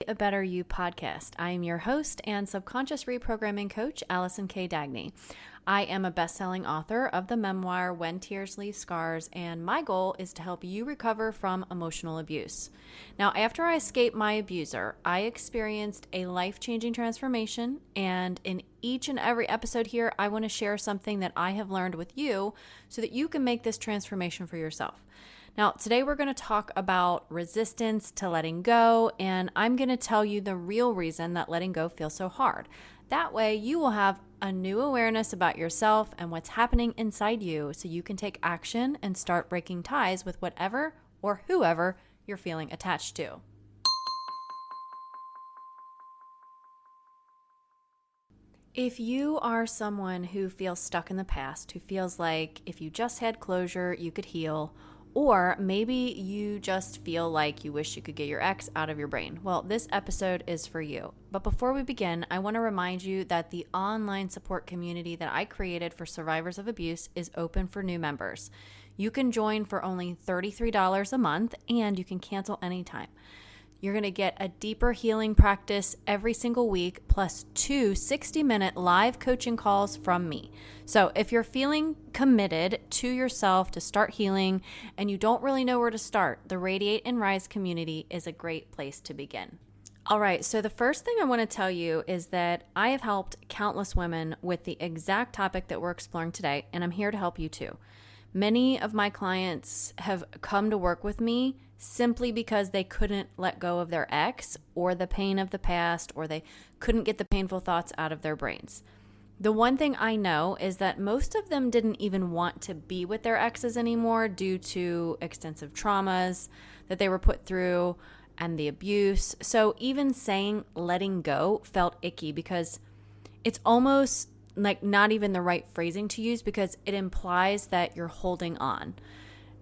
a Better You podcast. I am your host and subconscious reprogramming coach, Allison K. Dagney. I am a best-selling author of the memoir, When Tears Leave Scars, and my goal is to help you recover from emotional abuse. Now, after I escaped my abuser, I experienced a life-changing transformation, and in each and every episode here, I want to share something that I have learned with you so that you can make this transformation for yourself. Now, today we're going to talk about resistance to letting go, and I'm going to tell you the real reason that letting go feels so hard. That way, you will have a new awareness about yourself and what's happening inside you so you can take action and start breaking ties with whatever or whoever you're feeling attached to. If you are someone who feels stuck in the past, who feels like if you just had closure, you could heal, or maybe you just feel like you wish you could get your ex out of your brain, well, this episode is for you. But before we begin, I want to remind you that the online support community that I created for survivors of abuse is open for new members. You can join for only $33 a month, and you can cancel anytime. You're going to get a deeper healing practice every single week, plus 2 60-minute live coaching calls from me. So if you're feeling committed to yourself to start healing and you don't really know where to start, the Radiate and Rise community is a great place to begin. All right, so the first thing I want to tell you is that I have helped countless women with the exact topic that we're exploring today, and I'm here to help you too. Many of my clients have come to work with me simply because they couldn't let go of their ex or the pain of the past, or they couldn't get the painful thoughts out of their brains. The one thing I know is that most of them didn't even want to be with their exes anymore due to extensive traumas that they were put through and the abuse. So even saying letting go felt icky because it's almost like not even the right phrasing to use because it implies that you're holding on.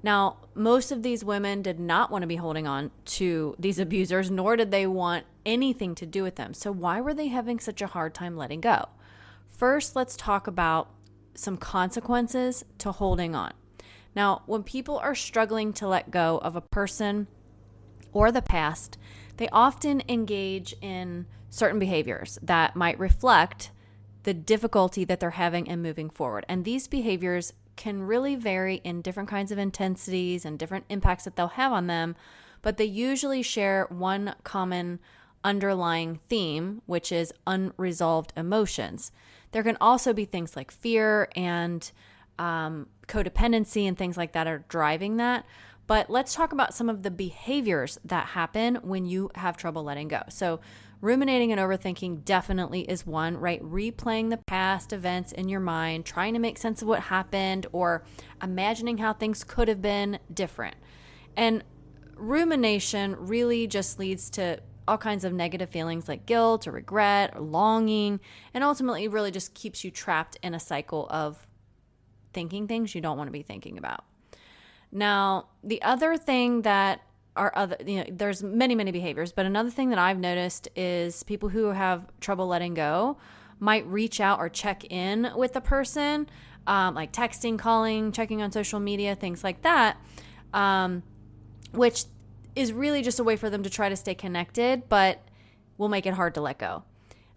Now, most of these women did not want to be holding on to these abusers, nor did they want anything to do with them. So why were they having such a hard time letting go? First, let's talk about some consequences to holding on. Now, when people are struggling to let go of a person or the past, they often engage in certain behaviors that might reflect the difficulty that they're having in moving forward. And these behaviors can really vary in different kinds of intensities and different impacts that they'll have on them, but they usually share one common underlying theme, which is unresolved emotions. There can also be things like fear and codependency and things like that are driving that. But let's talk about some of the behaviors that happen when you have trouble letting go. So ruminating and overthinking definitely is one, right? Replaying the past events in your mind, trying to make sense of what happened, or imagining how things could have been different. And rumination really just leads to all kinds of negative feelings like guilt or regret or longing, and ultimately really just keeps you trapped in a cycle of thinking things you don't want to be thinking about. Now, the other thing that there's many behaviors, but another thing that I've noticed is people who have trouble letting go might reach out or check in with the person, like texting, calling, checking on social media, things like that, which is really just a way for them to try to stay connected, but will make it hard to let go.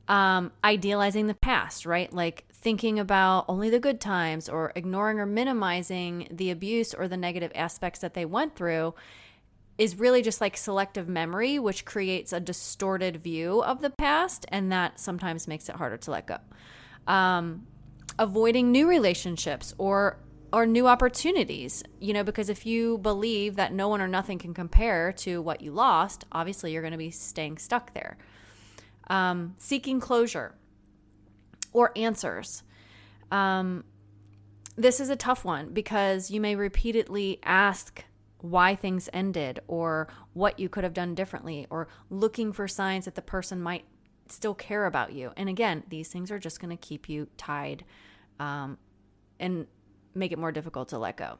Idealizing the past, right? Like thinking about only the good times or ignoring or minimizing the abuse or the negative aspects that they went through is really just like selective memory, which creates a distorted view of the past, and that sometimes makes it harder to let go. Avoiding new relationships or new opportunities, because if you believe that no one or nothing can compare to what you lost, obviously you're going to be staying stuck there. Seeking closure or answers. This is a tough one because you may repeatedly ask why things ended or what you could have done differently, or looking for signs that the person might still care about you. And again, these things are just going to keep you tied and make it more difficult to let go.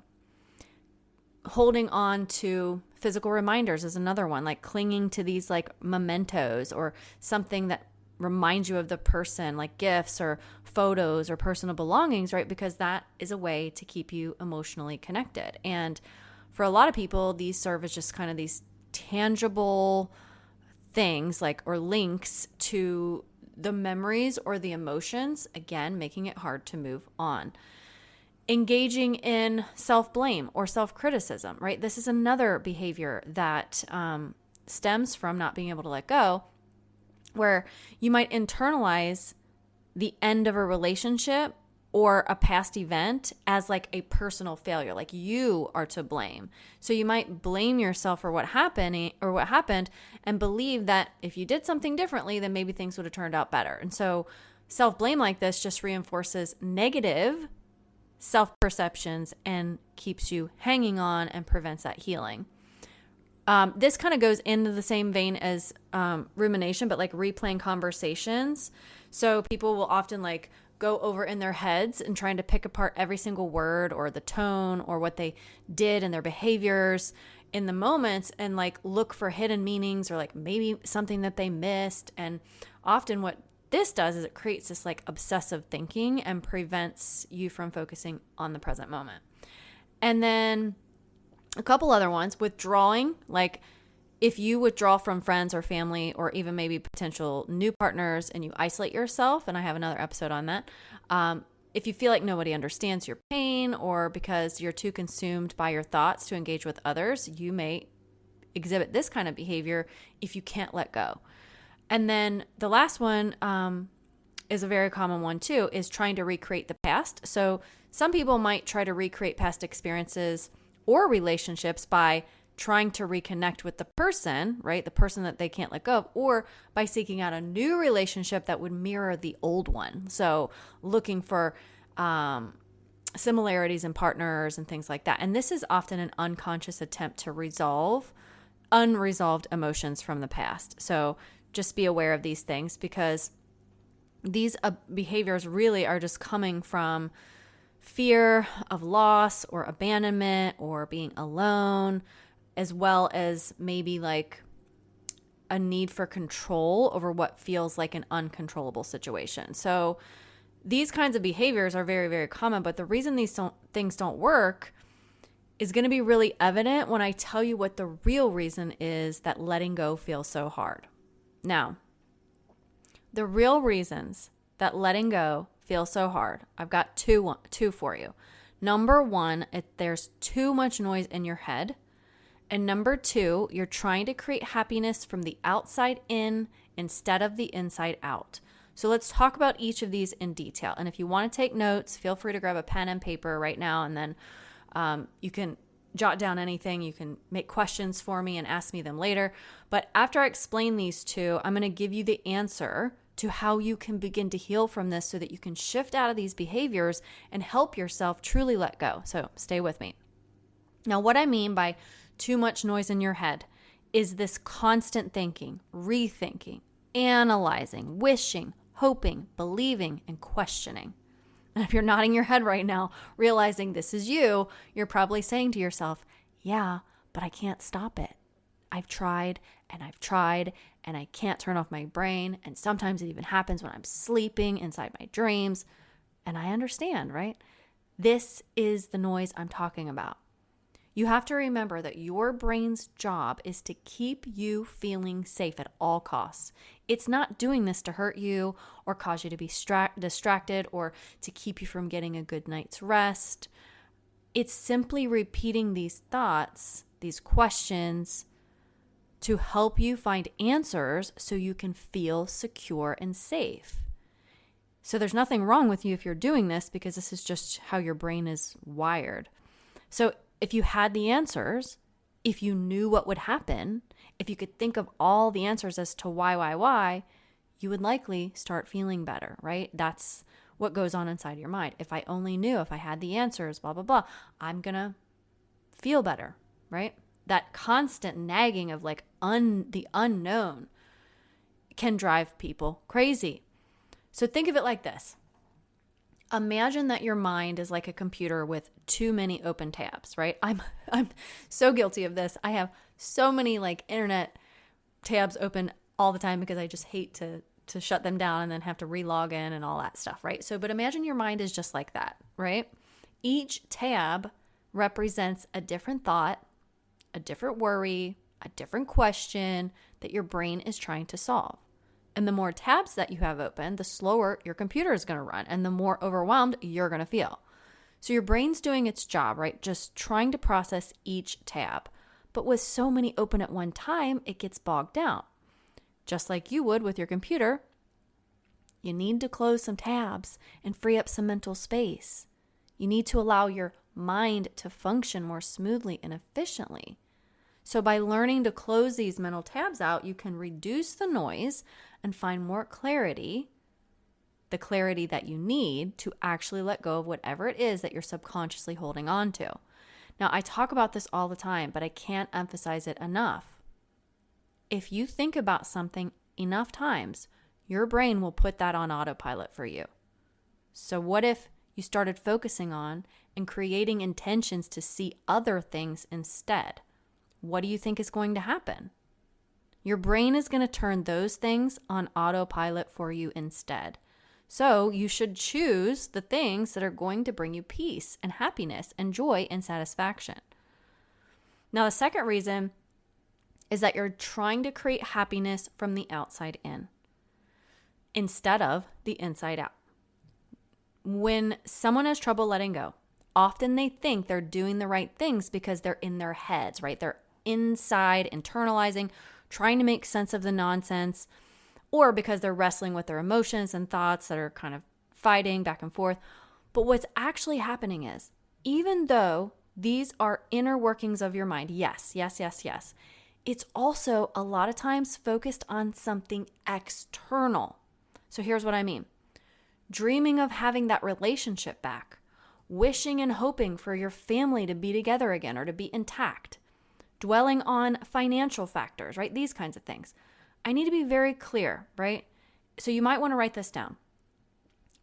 Holding on to physical reminders is another one, like clinging to these like mementos or something that reminds you of the person, like gifts or photos or personal belongings, right? Because that is a way to keep you emotionally connected. And for a lot of people, these serve as just kind of these tangible things like or links to the memories or the emotions, again, making it hard to move on. Engaging in self-blame or self-criticism, right? This is another behavior that stems from not being able to let go, where you might internalize the end of a relationship or a past event as like a personal failure, like you are to blame. So you might blame yourself for what happened and believe that if you did something differently, then maybe things would have turned out better. And so self-blame like this just reinforces negative self-perceptions and keeps you hanging on and prevents that healing. This kind of goes into the same vein as rumination, but like replaying conversations. So people will often like go over in their heads and trying to pick apart every single word or the tone or what they did and their behaviors in the moments and like look for hidden meanings or like maybe something that they missed. And often what this does is it creates this like obsessive thinking and prevents you from focusing on the present moment. And then a couple other ones, withdrawing, like if you withdraw from friends or family or even maybe potential new partners and you isolate yourself, and I have another episode on that, if you feel like nobody understands your pain or because you're too consumed by your thoughts to engage with others, you may exhibit this kind of behavior if you can't let go. And then the last one is a very common one too, is trying to recreate the past. So some people might try to recreate past experiences or relationships by trying to reconnect with the person, right? The person that they can't let go of, or by seeking out a new relationship that would mirror the old one. So looking for similarities in partners and things like that. And this is often an unconscious attempt to resolve unresolved emotions from the past. So just be aware of these things because these behaviors really are just coming from fear of loss or abandonment or being alone, as well as maybe like a need for control over what feels like an uncontrollable situation. So these kinds of behaviors are very, very common, but the reason these things don't work is going to be really evident when I tell you what the real reason is that letting go feels so hard. Now, the real reasons that letting go feels so hard, I've got two for you. Number one, there's too much noise in your head. And number two, you're trying to create happiness from the outside in instead of the inside out. So let's talk about each of these in detail. And if you want to take notes, feel free to grab a pen and paper right now, and then you can jot down anything. You can make questions for me and ask me them later. But after I explain these two, I'm going to give you the answer to how you can begin to heal from this so that you can shift out of these behaviors and help yourself truly let go. So stay with me. Now, what I mean by too much noise in your head is this constant thinking, rethinking, analyzing, wishing, hoping, believing, and questioning. And if you're nodding your head right now, realizing this is you, you're probably saying to yourself, yeah, but I can't stop it. I've tried and I can't turn off my brain. And sometimes it even happens when I'm sleeping inside my dreams. And I understand, right? This is the noise I'm talking about. You have to remember that your brain's job is to keep you feeling safe at all costs. It's not doing this to hurt you or cause you to be distracted or to keep you from getting a good night's rest. It's simply repeating these thoughts, these questions, to help you find answers so you can feel secure and safe. So there's nothing wrong with you if you're doing this because this is just how your brain is wired. So if you had the answers, if you knew what would happen, if you could think of all the answers as to why, you would likely start feeling better, right? That's what goes on inside your mind. If I only knew, if I had the answers, blah, blah, blah, I'm going to feel better, right? That constant nagging of like the unknown can drive people crazy. So think of it like this. Imagine that your mind is like a computer with too many open tabs, right? I'm so guilty of this. I have so many like internet tabs open all the time because I just hate to shut them down and then have to re-log in and all that stuff, right? So, but imagine your mind is just like that, right? Each tab represents a different thought, a different worry, a different question that your brain is trying to solve. And the more tabs that you have open, the slower your computer is going to run and the more overwhelmed you're going to feel. So your brain's doing its job, right? Just trying to process each tab. But with so many open at one time, it gets bogged down. Just like you would with your computer, you need to close some tabs and free up some mental space. You need to allow your mind to function more smoothly and efficiently. So by learning to close these mental tabs out, you can reduce the noise and find more clarity, the clarity that you need to actually let go of whatever it is that you're subconsciously holding on to. Now, I talk about this all the time, but I can't emphasize it enough. If you think about something enough times, your brain will put that on autopilot for you. So what if you started focusing on and creating intentions to see other things instead? What do you think is going to happen? Your brain is going to turn those things on autopilot for you instead. So you should choose the things that are going to bring you peace and happiness and joy and satisfaction. Now, the second reason is that you're trying to create happiness from the outside in instead of the inside out. When someone has trouble letting go, often they think they're doing the right things because they're in their heads, right? They're inside, internalizing, trying to make sense of the nonsense, or because they're wrestling with their emotions and thoughts that are kind of fighting back and forth. But what's actually happening is, even though these are inner workings of your mind, yes, it's also a lot of times focused on something external. So here's what I mean. Dreaming of having that relationship back, wishing and hoping for your family to be together again or to be intact, dwelling on financial factors, right? These kinds of things. I need to be very clear, right? So you might want to write this down.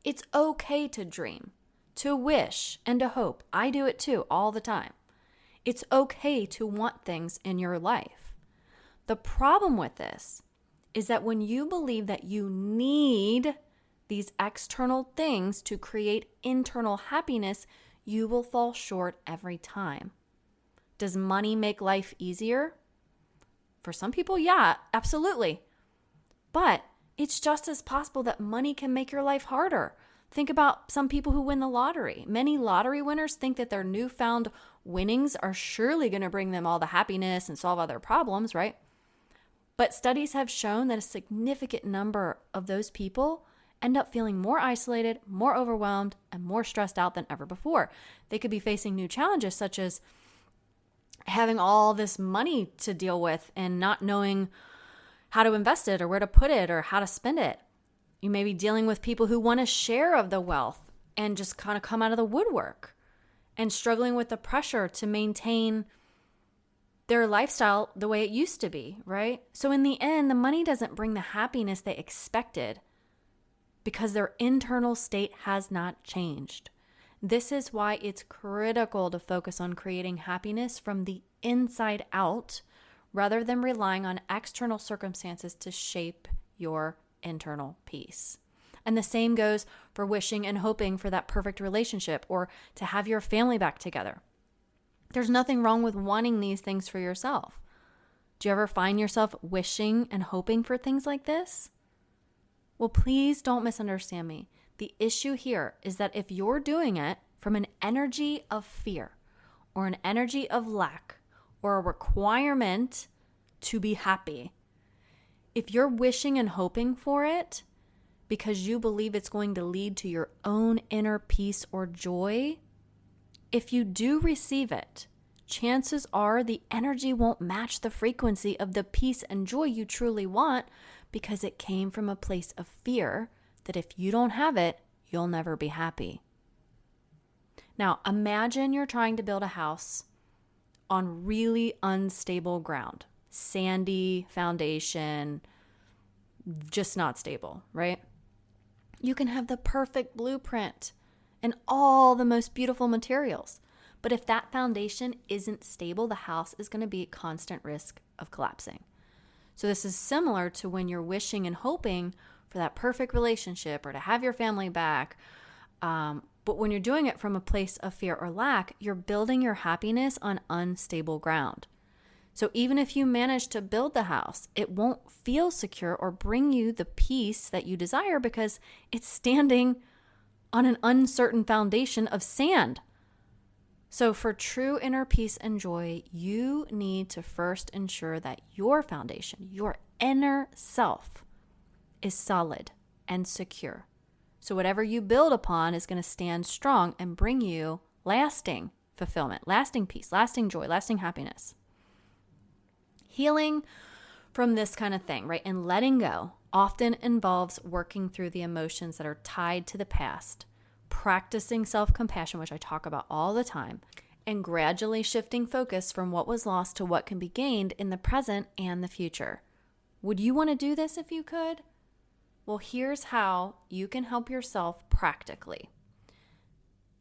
It's okay to dream, to wish, and to hope. I do it too all the time. It's okay to want things in your life. The problem with this is that when you believe that you need these external things to create internal happiness, you will fall short every time. Does money make life easier? For some people, yeah, absolutely. But it's just as possible that money can make your life harder. Think about some people who win the lottery. Many lottery winners think that their newfound winnings are surely going to bring them all the happiness and solve all their problems, right? But studies have shown that a significant number of those people end up feeling more isolated, more overwhelmed, and more stressed out than ever before. They could be facing new challenges such as having all this money to deal with and not knowing how to invest it or where to put it or how to spend it. You may be dealing with people who want a share of the wealth and just kind of come out of the woodwork and struggling with the pressure to maintain their lifestyle the way it used to be, right? So in the end, the money doesn't bring the happiness they expected because their internal state has not changed. This is why it's critical to focus on creating happiness from the inside out rather than relying on external circumstances to shape your internal peace. And the same goes for wishing and hoping for that perfect relationship or to have your family back together. There's nothing wrong with wanting these things for yourself. Do you ever find yourself wishing and hoping for things like this? Well, please don't misunderstand me. The issue here is that if you're doing it from an energy of fear or an energy of lack or a requirement to be happy, if you're wishing and hoping for it because you believe it's going to lead to your own inner peace or joy, if you do receive it, chances are the energy won't match the frequency of the peace and joy you truly want because it came from a place of fear that if you don't have it, you'll never be happy. Now, imagine you're trying to build a house on really unstable ground, sandy foundation, just not stable, right? You can have the perfect blueprint and all the most beautiful materials. But if that foundation isn't stable, the house is going to be at constant risk of collapsing. So this is similar to when you're wishing and hoping for that perfect relationship or to have your family back. But when you're doing it from a place of fear or lack, you're building your happiness on unstable ground. So even if you manage to build the house, it won't feel secure or bring you the peace that you desire because it's standing on an uncertain foundation of sand. So for true inner peace and joy, you need to first ensure that your foundation, your inner self, is solid and secure. So whatever you build upon is going to stand strong and bring you lasting fulfillment, lasting peace, lasting joy, lasting happiness. Healing from this kind of thing, right, and letting go often involves working through the emotions that are tied to the past, practicing self-compassion, which I talk about all the time, and gradually shifting focus from what was lost to what can be gained in the present and the future. Would you want to do this if you could? Well, here's how you can help yourself practically.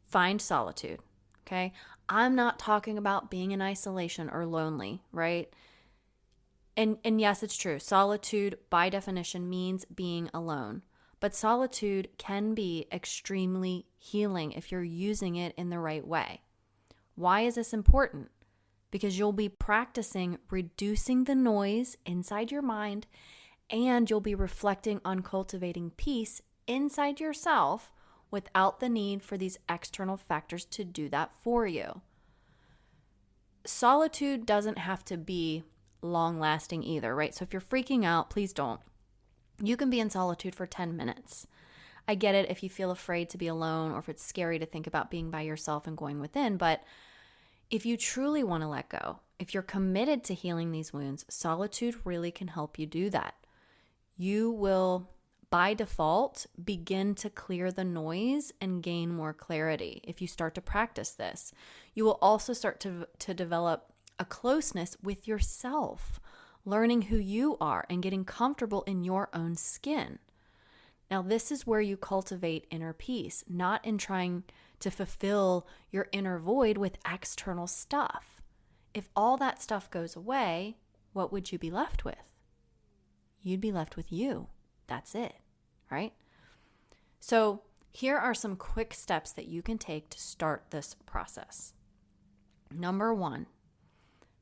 Find solitude, okay? I'm not talking about being in isolation or lonely, right? And yes, it's true. Solitude, by definition, means being alone. But solitude can be extremely healing if you're using it in the right way. Why is this important? Because you'll be practicing reducing the noise inside your mind, and you'll be reflecting on cultivating peace inside yourself without the need for these external factors to do that for you. Solitude doesn't have to be long-lasting either, right? So if you're freaking out, please don't. You can be in solitude for 10 minutes. I get it if you feel afraid to be alone or if it's scary to think about being by yourself and going within, but if you truly want to let go, if you're committed to healing these wounds, solitude really can help you do that. You will, by default, begin to clear the noise and gain more clarity if you start to practice this. You will also start to develop a closeness with yourself, learning who you are and getting comfortable in your own skin. Now, this is where you cultivate inner peace, not in trying to fulfill your inner void with external stuff. If all that stuff goes away, what would you be left with? You'd be left with you. That's it, right? So here are some quick steps that you can take to start this process. Number 1,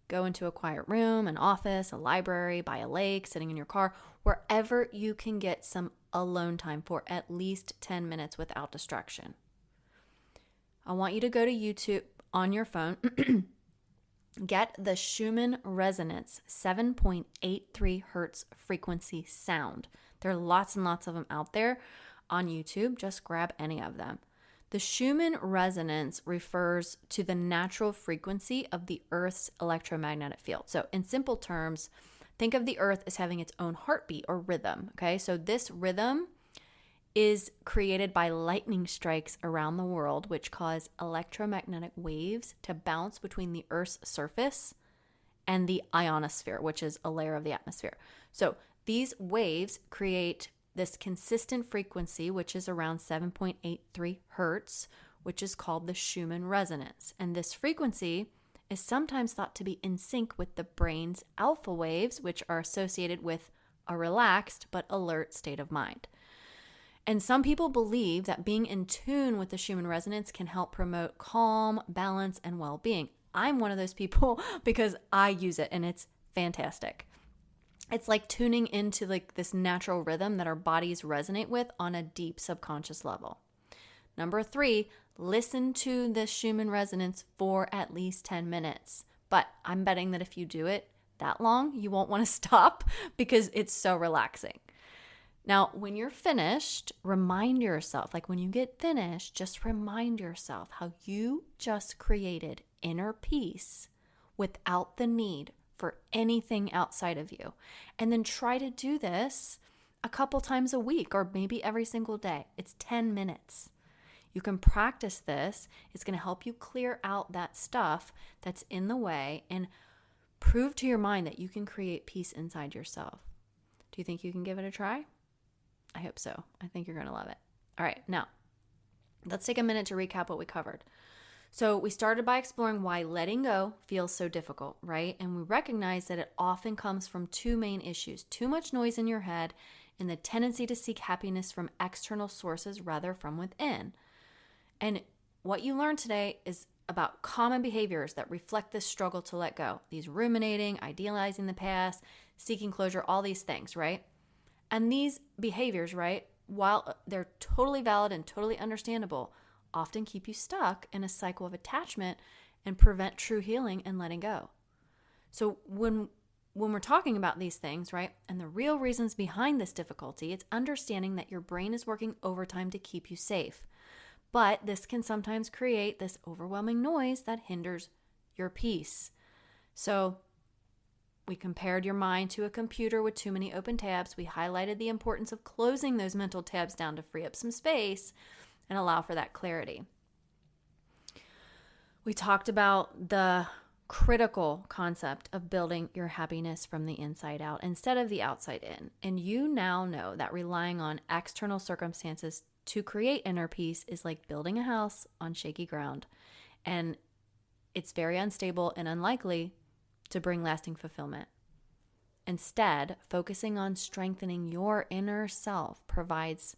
go into a quiet room, an office, a library, by a lake, sitting in your car, wherever you can get some alone time for at least 10 minutes without distraction. I want you to go to YouTube on your phone, get the Schumann Resonance 7.83 hertz frequency sound. There are lots and lots of them out there on YouTube. Just grab any of them. The Schumann resonance refers to the natural frequency of the Earth's electromagnetic field. So in simple terms, think of the Earth as having its own heartbeat or rhythm, okay? So this rhythm is created by lightning strikes around the world, which cause electromagnetic waves to bounce between the Earth's surface and the ionosphere, which is a layer of the atmosphere. So these waves create this consistent frequency, which is around 7.83 hertz, which is called the Schumann resonance. And this frequency is sometimes thought to be in sync with the brain's alpha waves, which are associated with a relaxed but alert state of mind. And some people believe that being in tune with the Schumann resonance can help promote calm, balance, and well-being. I'm one of those people because I use it and it's fantastic. It's like tuning into this natural rhythm that our bodies resonate with on a deep subconscious level. Number 3, listen to the Schumann resonance for at least 10 minutes. But I'm betting that if you do it that long, you won't want to stop because it's so relaxing. Now, when you're finished, remind yourself, when you get finished, just remind yourself how you just created inner peace without the need for anything outside of you. And then try to do this a couple times a week or maybe every single day. It's 10 minutes. You can practice this. It's going to help you clear out that stuff that's in the way and prove to your mind that you can create peace inside yourself. Do you think you can give it a try? I hope so. I think you're going to love it. All right, now let's take a minute to recap what we covered. So we started by exploring why letting go feels so difficult, right? And we recognize that it often comes from 2 main issues: too much noise in your head and the tendency to seek happiness from external sources rather from within. And what you learned today is about common behaviors that reflect this struggle to let go. These ruminating, idealizing the past, seeking closure, all these things, right? And these behaviors, right, while they're totally valid and totally understandable, often keep you stuck in a cycle of attachment and prevent true healing and letting go. So when we're talking about these things, right, and the real reasons behind this difficulty, it's understanding that your brain is working overtime to keep you safe. But this can sometimes create this overwhelming noise that hinders your peace. So we compared your mind to a computer with too many open tabs. We highlighted the importance of closing those mental tabs down to free up some space and allow for that clarity. We talked about the critical concept of building your happiness from the inside out instead of the outside in. And you now know that relying on external circumstances to create inner peace is like building a house on shaky ground. And it's very unstable and unlikely to bring lasting fulfillment. Instead, focusing on strengthening your inner self provides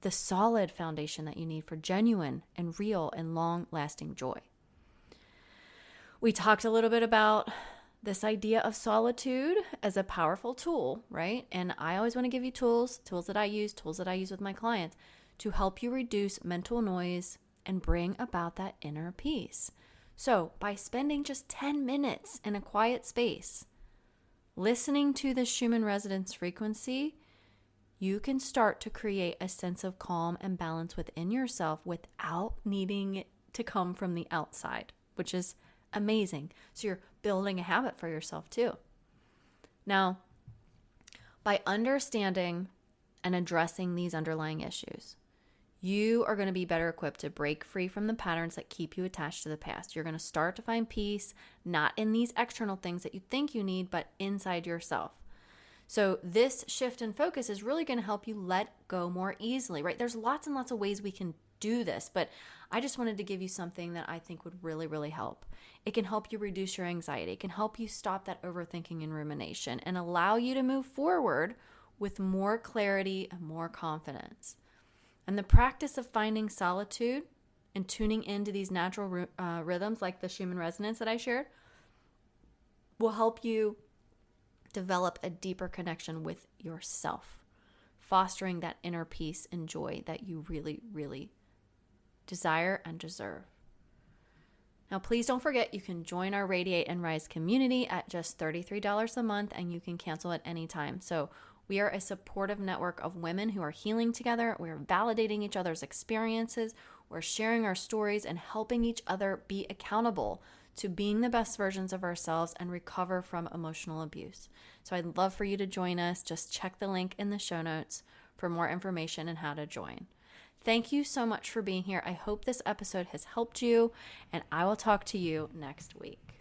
the solid foundation that you need for genuine and real and long-lasting joy. We talked a little bit about this idea of solitude as a powerful tool, right? And I always want to give you tools that I use with my clients to help you reduce mental noise and bring about that inner peace. So by spending just 10 minutes in a quiet space, listening to the Schumann Resonance frequency, you can start to create a sense of calm and balance within yourself without needing it to come from the outside, which is amazing. So you're building a habit for yourself too. Now, by understanding and addressing these underlying issues, you are going to be better equipped to break free from the patterns that keep you attached to the past. You're going to start to find peace, not in these external things that you think you need, but inside yourself. So this shift in focus is really going to help you let go more easily, right? There's lots and lots of ways we can do this, but I just wanted to give you something that I think would really, really help. It can help you reduce your anxiety. It can help you stop that overthinking and rumination and allow you to move forward with more clarity and more confidence. And the practice of finding solitude and tuning into these natural rhythms like the Schumann Resonance that I shared will help you develop a deeper connection with yourself, fostering that inner peace and joy that you really, really desire and deserve. Now, please don't forget you can join our Radiate and Rise community at just $33 a month, and you can cancel at any time. So we are a supportive network of women who are healing together. We're validating each other's experiences. We're sharing our stories and helping each other be accountable to being the best versions of ourselves and recover from emotional abuse. So I'd love for you to join us. Just check the link in the show notes for more information and how to join. Thank you so much for being here. I hope this episode has helped you, and I will talk to you next week.